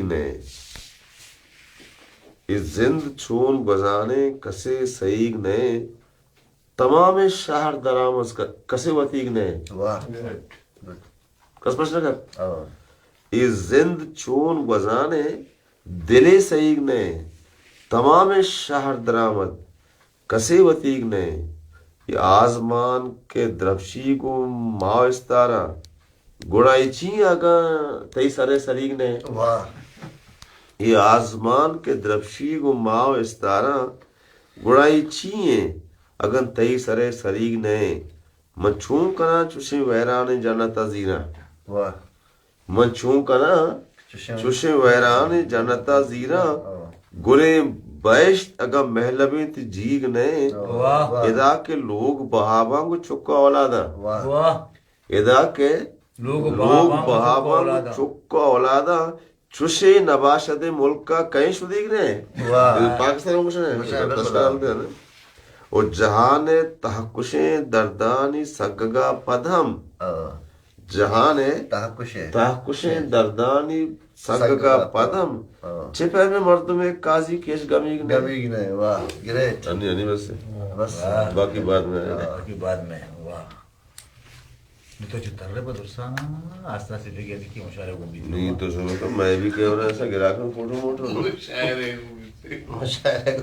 نے اس زند چون گزانے کسے سیگ نے تمام شہر درآمد کسے وتیگ نے کس پرشن کر اس زند چون گزانے دلے سیگ نے تمام شہر درآمد کسے وتیگ نے یہ آزمان کے درفشی کو ماو استارا گڑائی چی آگا تئی سرے سریگ نے یہ آزمان کے درفشی کو ماو استارا گڑائی چیئیں اگن تئی سرے سریگ نے من چھون کنا چوشے ویران جنتا زیرا من چھون کنا چوشے ویران جنتا زیرا گرے بیشت اگا محلبیں تی جیگ نے ادا کے لوگ بہاباں کو چکا اولادا ادا کے لوگ بہاباں کو چکا اولادا چوشے نباشد ملک کا کہیں شدیگ نے پاکستان میں کچھ نہیں اور جہان تحکشیں دردانی سگگا پدھم جہان تحکشیں دردانی سگگا پدھم چھپے میں مردوں میں قاضی کیش گمیگ نے واہ گریٹ نہیں بس باقی بعد میں واہ تو جو ترے پر درسانا آسنا سے دیکھے دیکھی مشاعرے کو بھی نہیں تو سنو تو میں بھی کہہ رہا ایسا گرا کر فوٹو موٹو مشاعرے